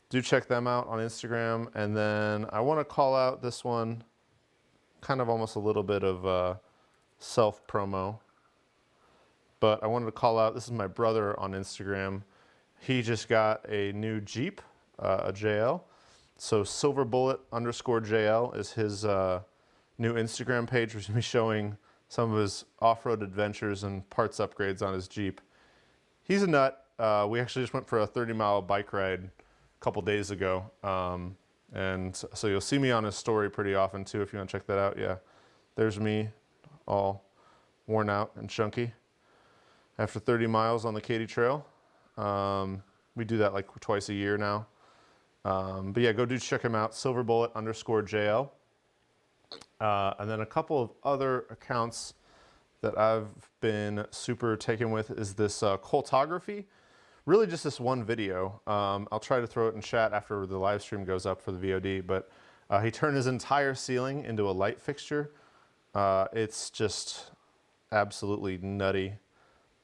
Do check them out on Instagram. And then I want to call out this one, kind of almost a little bit of self-promo. But I wanted to call out, this is my brother on Instagram. He just got a new Jeep, a JL. So silverbullet_JL is his new Instagram page, which will be showing some of his off-road adventures and parts upgrades on his Jeep. He's a nut. We actually just went for a 30-mile bike ride a couple days ago. And so you'll see me on his story pretty often too, if you want to check that out. Yeah, there's me all worn out and chunky after 30 miles on the Katy Trail. We do that like twice a year now. But yeah, go do check him out, silverbullet_JL. And then a couple of other accounts that I've been super taken with is this Coltography. Really just this one video. I'll try to throw it in chat after the live stream goes up for the VOD, but he turned his entire ceiling into a light fixture. It's just absolutely nutty.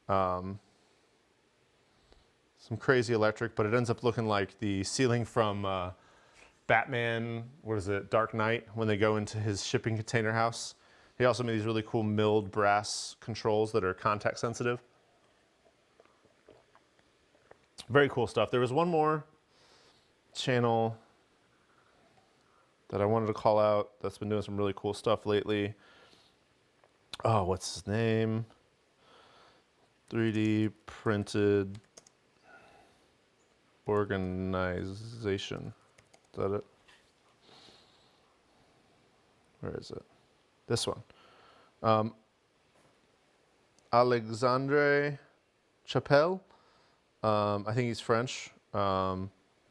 Some crazy electric, but it ends up looking like the ceiling from Batman, what is it, Dark Knight, when they go into his shipping container house. He also made these really cool milled brass controls that are contact sensitive. Very cool stuff. There was one more channel that I wanted to call out that's been doing some really cool stuff lately. Oh, what's his name? 3D printed organization. Is that it? Where is it? This one. Alexandre Chapelle. I think he's French.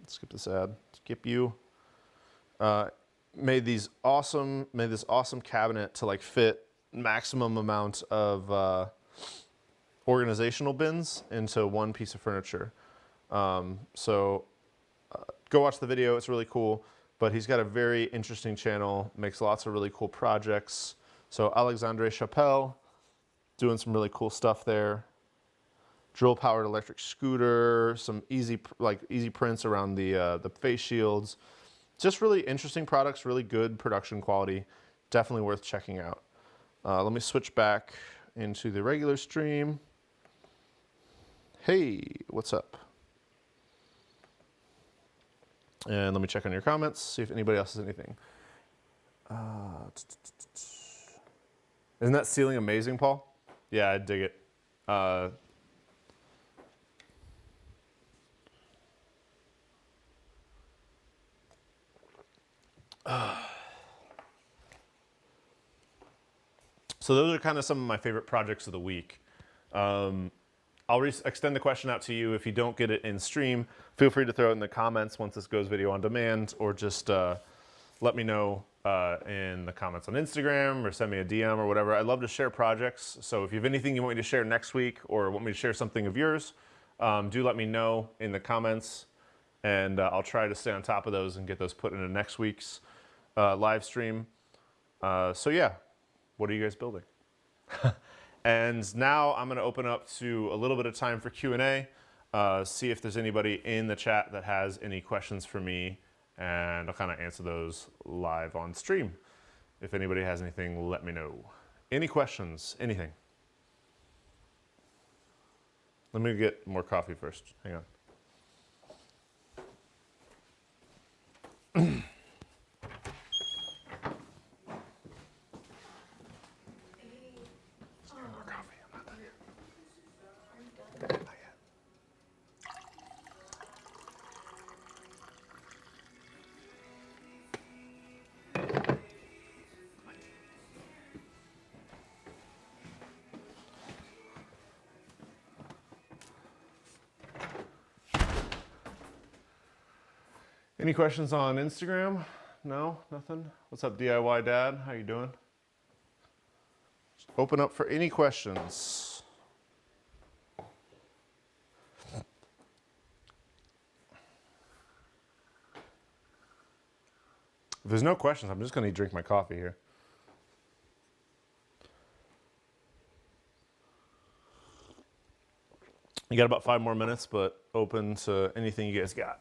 Skip this ad. Skip you. Made this awesome cabinet to like fit maximum amount of organizational bins into one piece of furniture. So go watch the video. It's really cool. But he's got a very interesting channel. Makes lots of really cool projects. So Alexandre Chapelle, doing some really cool stuff there. drill powered electric scooter, some easy prints around the face shields. Just really interesting products, really good production quality. Definitely worth checking out. Let me switch back into the regular stream. Hey, what's up? And let me check on your comments, see if anybody else has anything. Isn't that ceiling amazing, Paul? Yeah, I dig it. So those are kind of some of my favorite projects of the week. I'll extend the question out to you. If you don't get it in stream, feel free to throw it in the comments once this goes video on demand, or just let me know in the comments on Instagram, or send me a DM or whatever. I love to share projects. So if you have anything you want me to share next week, or want me to share something of yours, do let me know in the comments, and I'll try to stay on top of those and get those put into next week's live stream. So yeah, what are you guys building? And now I'm going to open up to a little bit of time for Q&A, see if there's anybody in the chat that has any questions for me, and I'll kind of answer those live on stream. If anybody has anything, let me know. Any questions? Anything? Let me get more coffee first. Hang on. More coffee. I'm not done yet. Not yet. Any questions on Instagram? No, nothing. What's up, DIY Dad? How you doing? Just open up for any questions. If there's no questions, I'm just going to drink my coffee here. You got about 5 more minutes, but open to anything you guys got.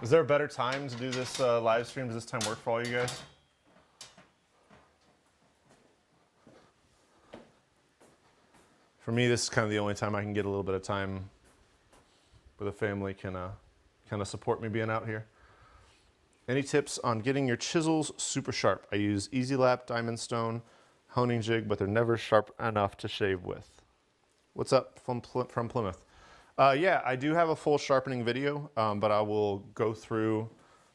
Is there a better time to do this live stream? Does this time work for all you guys? For me, this is kind of the only time I can get a little bit of time where the family can kind of support me being out here. Any tips on getting your chisels super sharp? I use Easy Lap Diamond Stone honing jig, but they're never sharp enough to shave with. What's up from Plymouth? Yeah, I do have a full sharpening video, but I will go through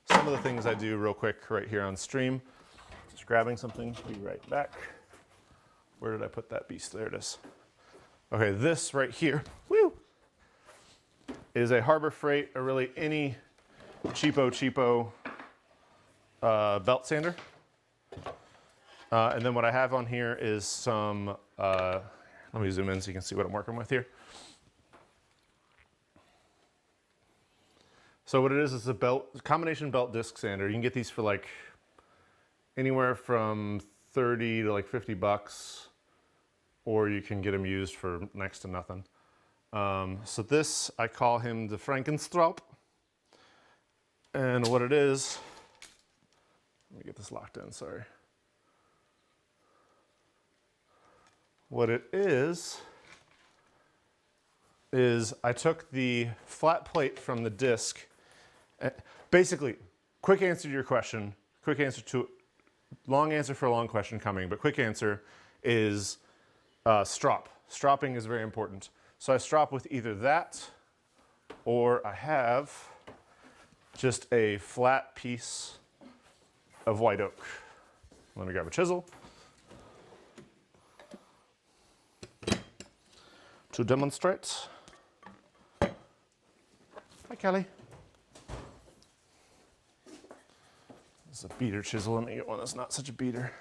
some of the things I do real quick right here on stream. Just grabbing something, be right back. Where did I put that beast? There it is. Okay, this right here, woo, is a Harbor Freight, or really any cheapo belt sander. And then what I have on here is some, let me zoom in so you can see what I'm working with here. So what it is a combination belt disc sander. You can get these for like anywhere from 30 to like 50 bucks. Or you can get them used for next to nothing. So this, I call him the Frankenstrop. And what it is, let me get this locked in, sorry. What it is I took the flat plate from the disc. Basically, quick answer to your question, long answer for a long question coming, but quick answer is strop. Stropping is very important. So I strop with either that, or I have just a flat piece of white oak. Let me grab a chisel to demonstrate. Hi, Kelly. This is a beater chisel. Let me get one that's not such a beater.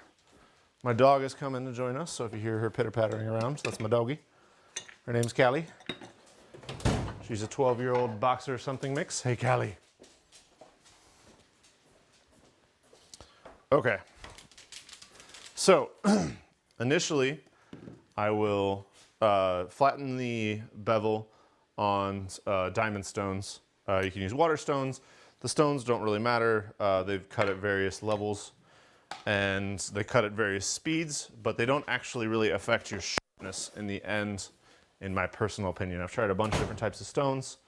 My dog is coming to join us, so if you hear her pitter-pattering around, that's my doggie. Her name's Callie. She's a 12-year-old boxer something mix. Hey, Callie. Okay. So initially, I will flatten the bevel on diamond stones. You can use water stones. The stones don't really matter. They've cut at various levels and they cut at various speeds, but they don't actually really affect your sharpness in the end, in my personal opinion. I've tried a bunch of different types of stones.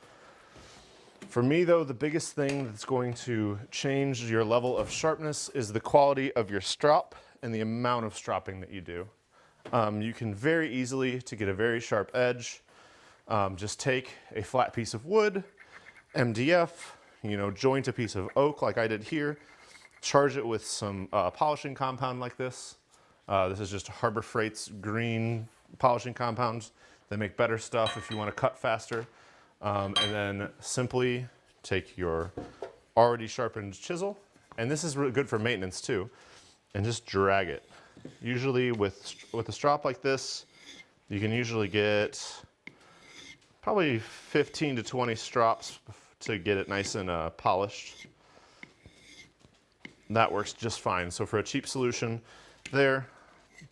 For me though, the biggest thing that's going to change your level of sharpness is the quality of your strop and the amount of stropping that you do. You can very easily, to get a very sharp edge, just take a flat piece of wood, MDF, joint a piece of oak like I did here, charge it with some polishing compound like this. This is just Harbor Freight's green polishing compounds. They make better stuff if you want to cut faster. And then simply take your already sharpened chisel, and this is really good for maintenance too, and just drag it. Usually with a strop like this, you can usually get probably 15 to 20 strops to get it nice and polished. That works just fine. So for a cheap solution there,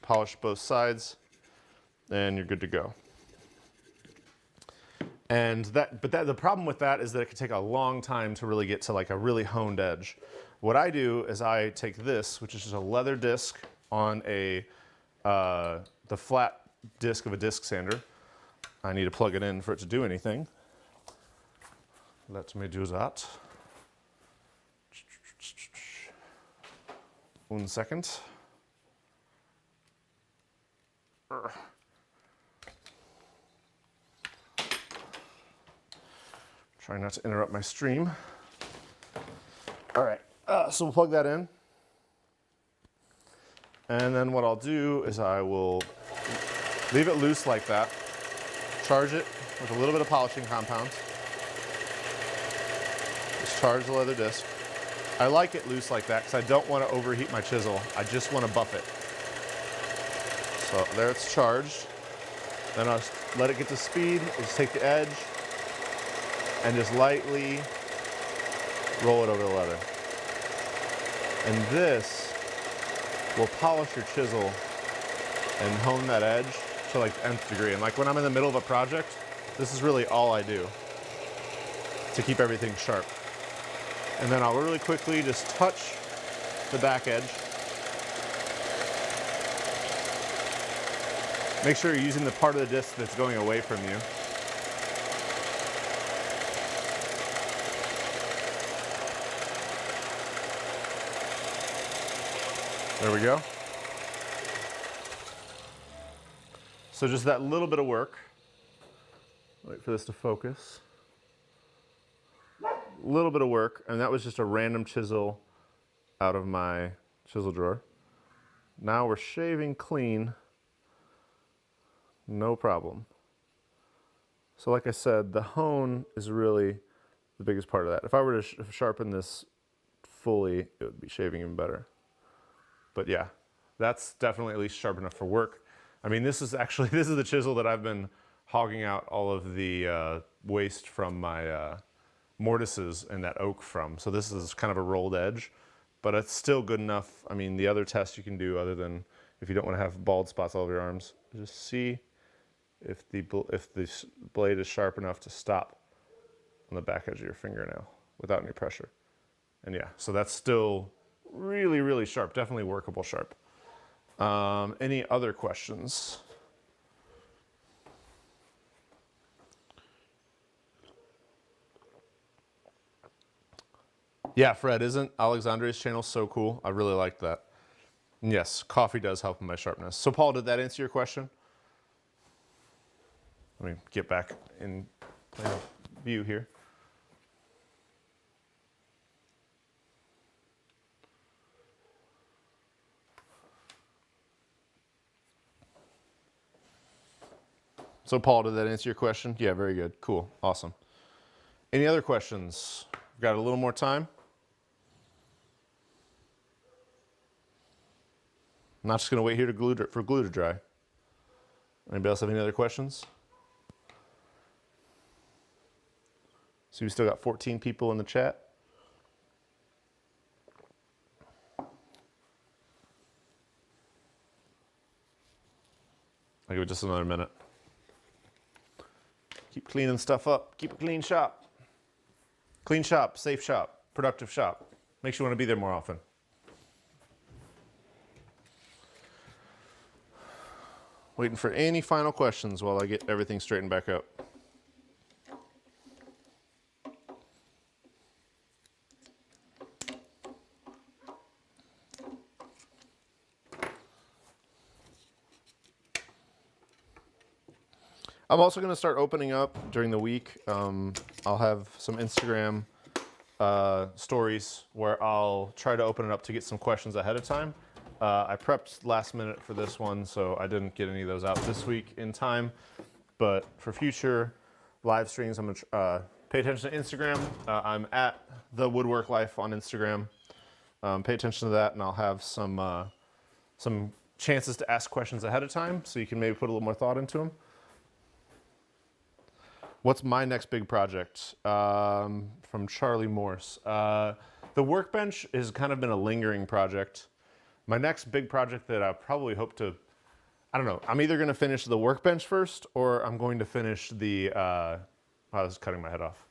polish both sides and you're good to go. And the problem with that is that it can take a long time to really get to like a really honed edge. What I do is I take this, which is just a leather disc on the flat disc of a disc sander. I need to plug it in for it to do anything. Let me do that. 1 second. Try not to interrupt my stream. All right, so we'll plug that in. And then what I'll do is I will leave it loose like that, charge it with a little bit of polishing compound. Just charge the leather disc. I like it loose like that because I don't want to overheat my chisel. I just want to buff it. So there it's charged. Then I'll just let it get to speed. I'll just take the edge and just lightly roll it over the leather. And this will polish your chisel and hone that edge to like the nth degree. And like when I'm in the middle of a project, this is really all I do to keep everything sharp. And then I'll really quickly just touch the back edge. Make sure you're using the part of the disc that's going away from you. There we go. So just that little bit of work. Wait for this to focus. A little bit of work, and that was just a random chisel out of my chisel drawer. Now we're shaving clean, no problem. So like I said, the hone is really the biggest part of that. If I were to sharpen this fully, it would be shaving even better. But yeah, that's definitely at least sharp enough for work. I mean, this is the chisel that I've been hogging out all of the waste from my mortises and that oak from. So this is kind of a rolled edge, but it's still good enough. I mean, the other test you can do, other than if you don't want to have bald spots all over your arms, just see if the blade is sharp enough to stop on the back edge of your fingernail without any pressure. And yeah, so that's still really, really sharp, definitely workable sharp. Any other questions? Yeah, Fred, isn't Alexandre's channel so cool? I really like that. And yes, coffee does help in my sharpness. So Paul, did that answer your question? Let me get back in plain view here. So Paul, did that answer your question? Yeah, very good. Cool. Awesome. Any other questions? We've got a little more time. I'm not just going to wait here for glue to dry. Anybody else have any other questions? So we still got 14 people in the chat. it just another minute. Keep cleaning stuff up. Keep a clean shop. Clean shop, safe shop, productive shop. Makes you want to be there more often. Waiting for any final questions while I get everything straightened back up. I'm also going to start opening up during the week. I'll have some Instagram stories where I'll try to open it up to get some questions ahead of time. I prepped last minute for this one, so I didn't get any of those out this week in time. But for future live streams, I'm going to pay attention to Instagram. I'm at the Wood.Work.LIFE on Instagram. Pay attention to that, and I'll have some chances to ask questions ahead of time, so you can maybe put a little more thought into them. What's my next big project? From Charlie Morse. The workbench has kind of been a lingering project. My next big project that I probably hope to, I don't know, I'm either going to finish the workbench first, or I'm going to finish the, I was cutting my head off.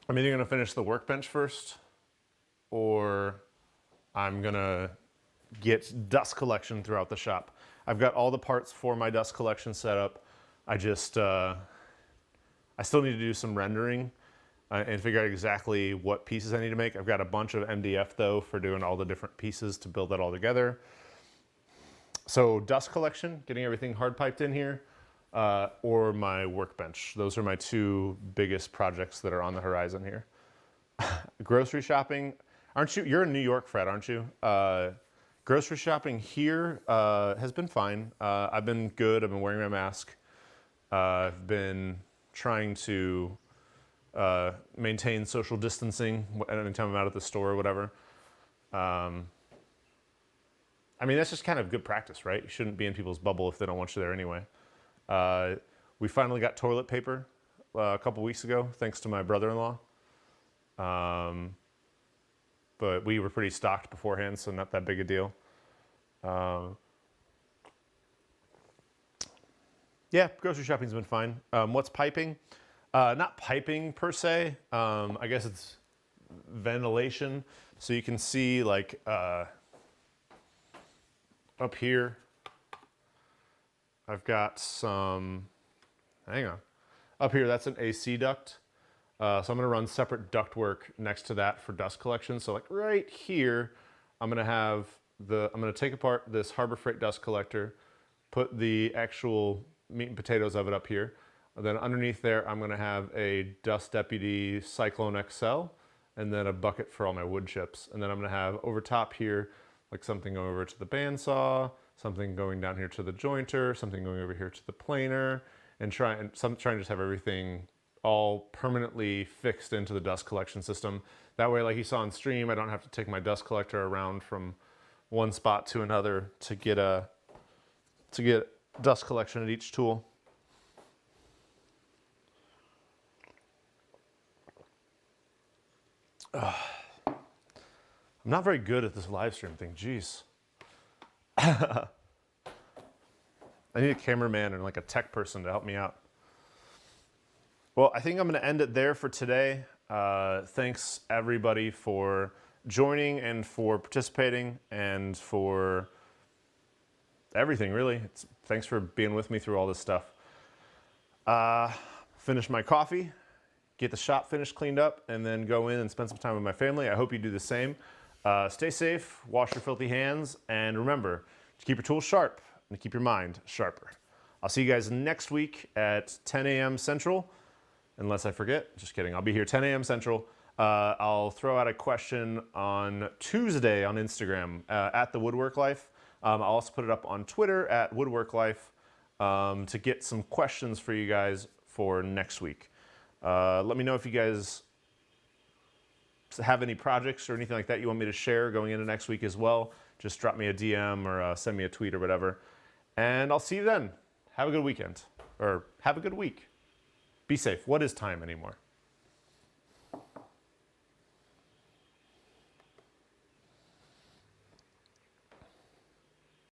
I'm either going to finish the workbench first, or I'm going to get dust collection throughout the shop. I've got all the parts for my dust collection set up. I just, I still need to do some rendering and figure out exactly what pieces I need to make. I've got a bunch of MDF though for doing all the different pieces to build that all together. So dust collection, getting everything hard piped in here, or my workbench. Those are my two biggest projects that are on the horizon here. Grocery shopping, you're in New York, Fred, aren't you? Grocery shopping here has been fine. I've been good, I've been wearing my mask. I've been trying to maintain social distancing anytime I'm out at the store or whatever. I mean, that's just kind of good practice, right? You shouldn't be in people's bubble if they don't want you there anyway. We finally got toilet paper a couple weeks ago, thanks to my brother-in-law. But we were pretty stocked beforehand, so not that big a deal. Yeah, grocery shopping's been fine. What's piping? Not piping per se. I guess it's ventilation. So you can see like up here, I've got some, hang on. Up here, that's an AC duct. So I'm gonna run separate duct work next to that for dust collection. So like right here, I'm gonna take apart this Harbor Freight dust collector, put the actual meat and potatoes of it up here. And then underneath there, I'm gonna have a Dust Deputy Cyclone XL, and then a bucket for all my wood chips. And then I'm gonna have over top here, like something going over to the bandsaw, something going down here to the jointer, something going over here to the planer, and trying to just have everything all permanently fixed into the dust collection system. That way, like you saw on stream, I don't have to take my dust collector around from one spot to another to get dust collection at each tool. I'm not very good at this live stream thing, jeez. I need a cameraman and like a tech person to help me out. Well, I think I'm gonna end it there for today. Thanks everybody for joining and for participating and for everything, really. Thanks for being with me through all this stuff. Finish my coffee, get the shop finished, cleaned up, and then go in and spend some time with my family. I hope you do the same. Stay safe, wash your filthy hands, and remember to keep your tools sharp and to keep your mind sharper. I'll see you guys next week at 10 a.m. Central, unless I forget. Just kidding. I'll be here 10 a.m. Central. I'll throw out a question on Tuesday on Instagram at the Wood.Work.LIFE. I'll also put it up on Twitter at Wood.Work.LIFE to get some questions for you guys for next week. Let me know if you guys have any projects or anything like that you want me to share going into next week as well. Just drop me a DM or send me a tweet or whatever. And I'll see you then. Have a good weekend, or have a good week. Be safe. What is time anymore?